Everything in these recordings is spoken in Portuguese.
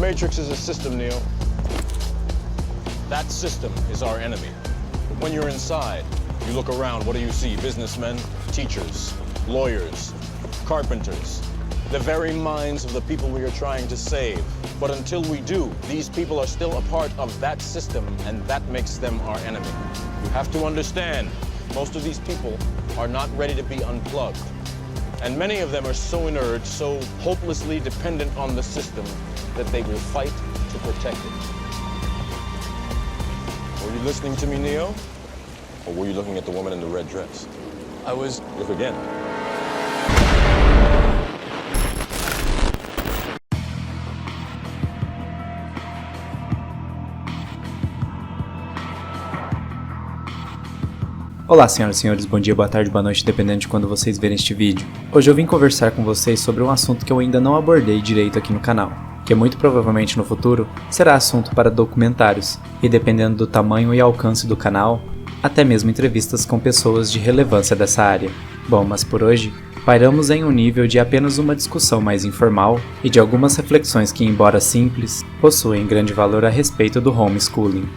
Matrix is a system, Neo. That system is our enemy. When you're inside, you look around, what do you see? Businessmen, teachers, lawyers, carpenters, the very minds of the people we are trying to save. But until we do, these people are still a part of that system, and that makes them our enemy. You have to understand, most of these people are not ready to be unplugged. And many of them are so inert, so hopelessly dependent on the system, that they will fight to protect it. Were you listening to me, Neo? Or were you looking at the woman in the red dress? I was... Look again. Olá senhoras e senhores, bom dia, boa tarde, boa noite, dependendo de quando vocês verem este vídeo. Hoje eu vim conversar com vocês sobre um assunto que eu ainda não abordei direito aqui no canal, que muito provavelmente no futuro será assunto para documentários, e dependendo do tamanho e alcance do canal, até mesmo entrevistas com pessoas de relevância dessa área. Bom, mas por hoje, pairamos em um nível de apenas uma discussão mais informal e de algumas reflexões que, embora simples, possuem grande valor a respeito do homeschooling.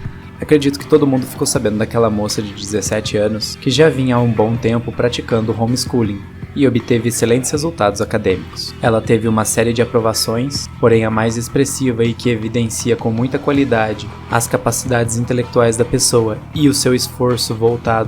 Acredito que todo mundo ficou sabendo daquela moça de 17 anos que já vinha há um bom tempo praticando homeschooling e obteve excelentes resultados acadêmicos. Ela teve uma série de aprovações, porém a mais expressiva e que evidencia com muita qualidade as capacidades intelectuais da pessoa e o seu esforço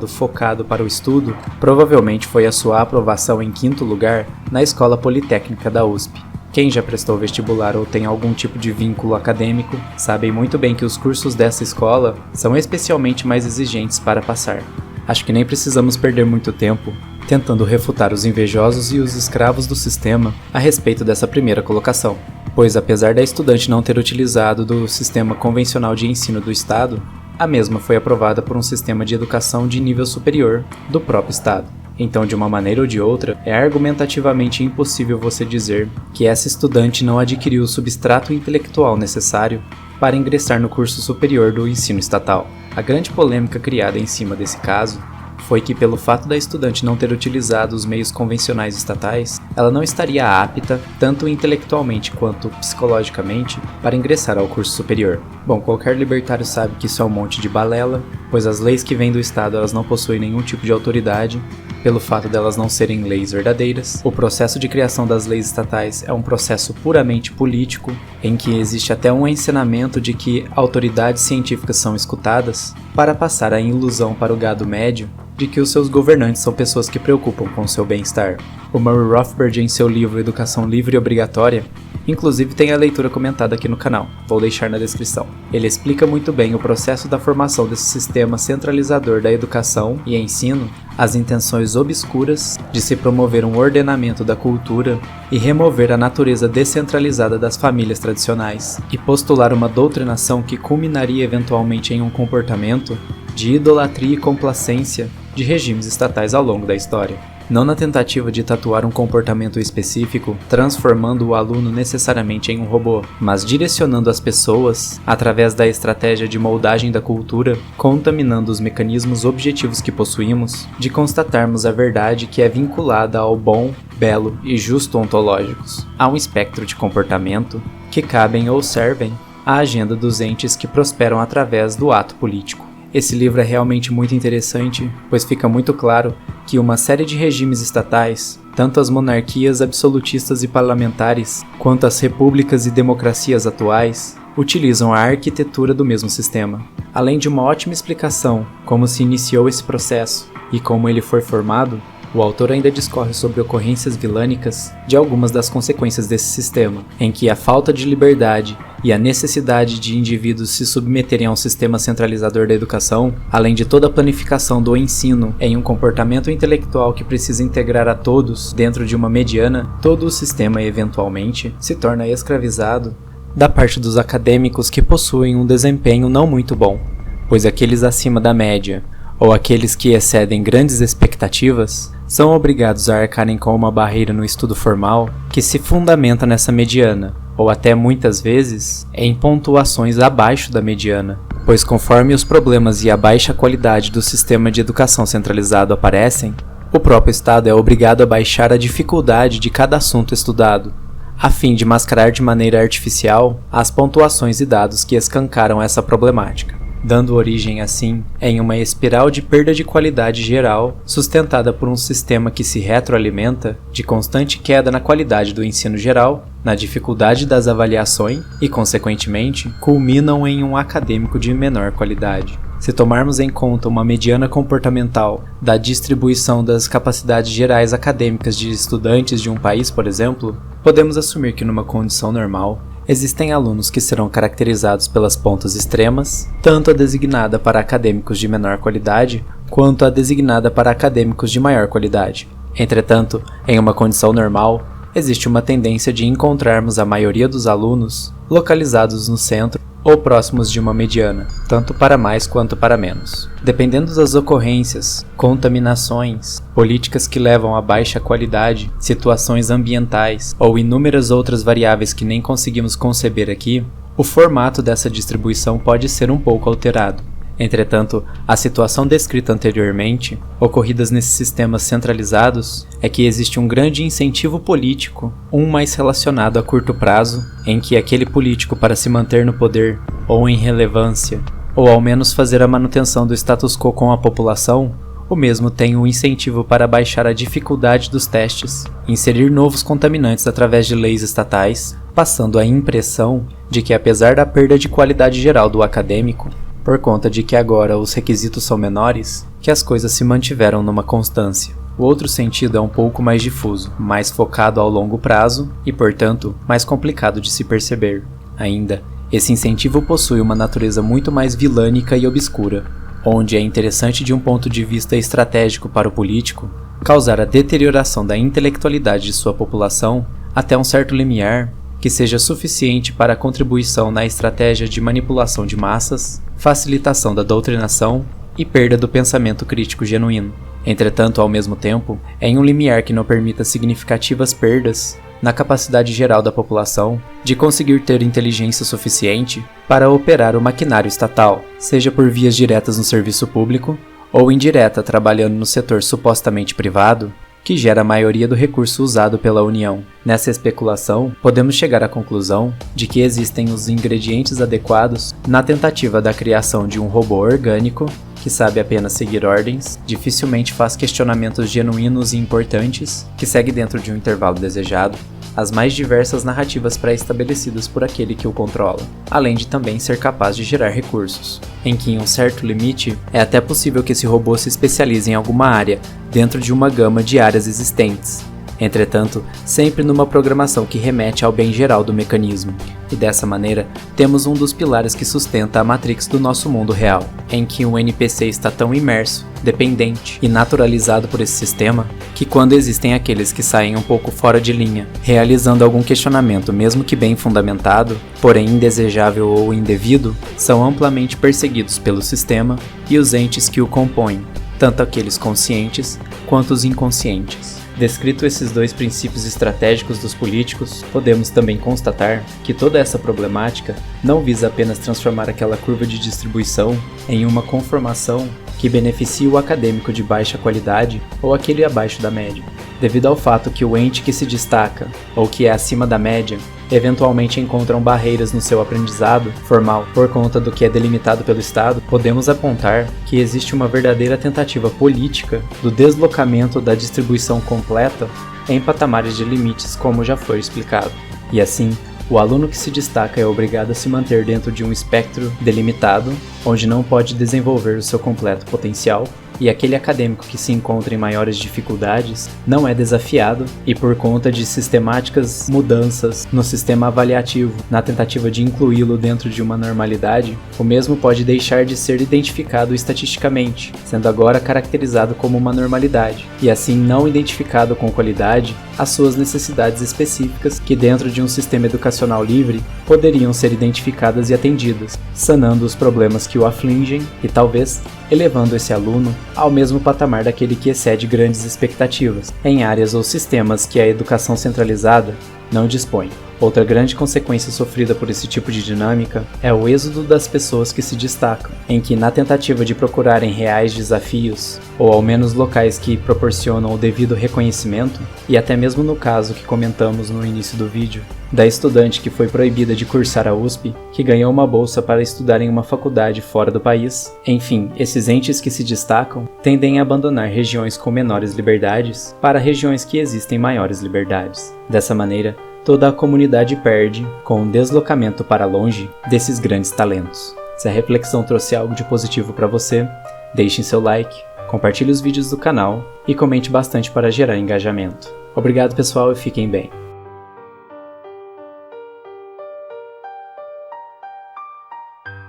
focado para o estudo, provavelmente foi a sua aprovação em 5º lugar na Escola Politécnica da USP. Quem já prestou vestibular ou tem algum tipo de vínculo acadêmico, sabem muito bem que os cursos dessa escola são especialmente mais exigentes para passar. Acho que nem precisamos perder muito tempo tentando refutar os invejosos e os escravos do sistema a respeito dessa primeira colocação, pois apesar da estudante não ter utilizado do sistema convencional de ensino do Estado, a mesma foi aprovada por um sistema de educação de nível superior do próprio Estado. Então, de uma maneira ou de outra, é argumentativamente impossível você dizer que essa estudante não adquiriu o substrato intelectual necessário para ingressar no curso superior do ensino estatal. A grande polêmica criada em cima desse caso foi que, pelo fato da estudante não ter utilizado os meios convencionais estatais, ela não estaria apta, tanto intelectualmente quanto psicologicamente, para ingressar ao curso superior. Bom, qualquer libertário sabe que isso é um monte de balela, pois as leis que vêm do Estado elas não possuem nenhum tipo de autoridade, pelo fato delas não serem leis verdadeiras. O processo de criação das leis estatais é um processo puramente político, em que existe até um ensinamento de que autoridades científicas são escutadas para passar a ilusão para o gado médio de que os seus governantes são pessoas que preocupam com o seu bem-estar. O Murray Rothbard, em seu livro Educação Livre e Obrigatória, inclusive tem a leitura comentada aqui no canal, vou deixar na descrição. Ele explica muito bem o processo da formação desse sistema centralizador da educação e ensino, as intenções obscuras de se promover um ordenamento da cultura e remover a natureza descentralizada das famílias tradicionais, e postular uma doutrinação que culminaria eventualmente em um comportamento de idolatria e complacência de regimes estatais ao longo da história. Não na tentativa de tatuar um comportamento específico, transformando o aluno necessariamente em um robô, mas direcionando as pessoas, através da estratégia de moldagem da cultura, contaminando os mecanismos objetivos que possuímos, de constatarmos a verdade que é vinculada ao bom, belo e justo ontológicos. Há um espectro de comportamento que cabem ou servem à agenda dos entes que prosperam através do ato político. Esse livro é realmente muito interessante, pois fica muito claro que uma série de regimes estatais, tanto as monarquias absolutistas e parlamentares, quanto as repúblicas e democracias atuais, utilizam a arquitetura do mesmo sistema. Além de uma ótima explicação como se iniciou esse processo e como ele foi formado, o autor ainda discorre sobre ocorrências vilânicas de algumas das consequências desse sistema, em que a falta de liberdade e a necessidade de indivíduos se submeterem a um sistema centralizador da educação, além de toda a planificação do ensino em um comportamento intelectual que precisa integrar a todos dentro de uma mediana, todo o sistema eventualmente se torna escravizado da parte dos acadêmicos que possuem um desempenho não muito bom, pois aqueles acima da média, ou aqueles que excedem grandes expectativas, são obrigados a arcarem com uma barreira no estudo formal que se fundamenta nessa mediana, ou até muitas vezes em pontuações abaixo da mediana, pois conforme os problemas e a baixa qualidade do sistema de educação centralizado aparecem, o próprio Estado é obrigado a baixar a dificuldade de cada assunto estudado, a fim de mascarar de maneira artificial as pontuações e dados que escancaram essa problemática, dando origem assim em uma espiral de perda de qualidade geral sustentada por um sistema que se retroalimenta de constante queda na qualidade do ensino geral, na dificuldade das avaliações e, consequentemente, culminam em um acadêmico de menor qualidade. Se tomarmos em conta uma mediana comportamental da distribuição das capacidades gerais acadêmicas de estudantes de um país, por exemplo, podemos assumir que numa condição normal, existem alunos que serão caracterizados pelas pontas extremas, tanto a designada para acadêmicos de menor qualidade, quanto a designada para acadêmicos de maior qualidade. Entretanto, em uma condição normal, existe uma tendência de encontrarmos a maioria dos alunos localizados no centro ou próximos de uma mediana, tanto para mais quanto para menos. Dependendo das ocorrências, contaminações, políticas que levam a baixa qualidade, situações ambientais ou inúmeras outras variáveis que nem conseguimos conceber aqui, o formato dessa distribuição pode ser um pouco alterado. Entretanto, a situação descrita anteriormente, ocorridas nesses sistemas centralizados, é que existe um grande incentivo político, um mais relacionado a curto prazo, em que aquele político para se manter no poder, ou em relevância, ou ao menos fazer a manutenção do status quo com a população, o mesmo tem um incentivo para baixar a dificuldade dos testes, inserir novos contaminantes através de leis estatais, passando a impressão de que apesar da perda de qualidade geral do acadêmico, por conta de que agora os requisitos são menores, que as coisas se mantiveram numa constância. O outro sentido é um pouco mais difuso, mais focado ao longo prazo e, portanto, mais complicado de se perceber. Ainda, esse incentivo possui uma natureza muito mais vilânica e obscura, onde é interessante de um ponto de vista estratégico para o político causar a deterioração da intelectualidade de sua população até um certo limiar que seja suficiente para a contribuição na estratégia de manipulação de massas, facilitação da doutrinação e perda do pensamento crítico genuíno. Entretanto, ao mesmo tempo, em um limiar que não permita significativas perdas na capacidade geral da população de conseguir ter inteligência suficiente para operar o maquinário estatal, seja por vias diretas no serviço público ou indireta trabalhando no setor supostamente privado, que gera a maioria do recurso usado pela União. Nessa especulação, podemos chegar à conclusão de que existem os ingredientes adequados na tentativa da criação de um robô orgânico que sabe apenas seguir ordens, dificilmente faz questionamentos genuínos e importantes, que segue dentro de um intervalo desejado, as mais diversas narrativas pré-estabelecidas por aquele que o controla, além de também ser capaz de gerar recursos, em que em um certo limite é até possível que esse robô se especialize em alguma área dentro de uma gama de áreas existentes, entretanto, sempre numa programação que remete ao bem geral do mecanismo. E dessa maneira, temos um dos pilares que sustenta a matrix do nosso mundo real, em que o NPC está tão imerso, dependente e naturalizado por esse sistema, que quando existem aqueles que saem um pouco fora de linha, realizando algum questionamento mesmo que bem fundamentado, porém indesejável ou indevido, são amplamente perseguidos pelo sistema e os entes que o compõem, tanto aqueles conscientes quanto os inconscientes. Descrito esses dois princípios estratégicos dos políticos, podemos também constatar que toda essa problemática não visa apenas transformar aquela curva de distribuição em uma conformação que beneficie o acadêmico de baixa qualidade ou aquele abaixo da média, devido ao fato que o ente que se destaca ou que é acima da média eventualmente encontram barreiras no seu aprendizado formal por conta do que é delimitado pelo Estado, podemos apontar que existe uma verdadeira tentativa política do deslocamento da distribuição completa em patamares de limites, como já foi explicado. E assim, o aluno que se destaca é obrigado a se manter dentro de um espectro delimitado, onde não pode desenvolver o seu completo potencial, e aquele acadêmico que se encontra em maiores dificuldades não é desafiado e, por conta de sistemáticas mudanças no sistema avaliativo, na tentativa de incluí-lo dentro de uma normalidade, o mesmo pode deixar de ser identificado estatisticamente, sendo agora caracterizado como uma normalidade, e assim não identificado com qualidade as suas necessidades específicas que dentro de um sistema educacional livre poderiam ser identificadas e atendidas, sanando os problemas que o afligem e talvez elevando esse aluno ao mesmo patamar daquele que excede grandes expectativas em áreas ou sistemas que a educação centralizada não dispõe. Outra grande consequência sofrida por esse tipo de dinâmica é o êxodo das pessoas que se destacam, em que, na tentativa de procurarem reais desafios, ou ao menos locais que proporcionam o devido reconhecimento, e até mesmo no caso que comentamos no início do vídeo, da estudante que foi proibida de cursar a USP, que ganhou uma bolsa para estudar em uma faculdade fora do país. Enfim, esses entes que se destacam tendem a abandonar regiões com menores liberdades para regiões que existem maiores liberdades. Dessa maneira, toda a comunidade perde com o deslocamento para longe desses grandes talentos. Se a reflexão trouxe algo de positivo para você, deixe seu like, compartilhe os vídeos do canal e comente bastante para gerar engajamento. Obrigado pessoal e fiquem bem.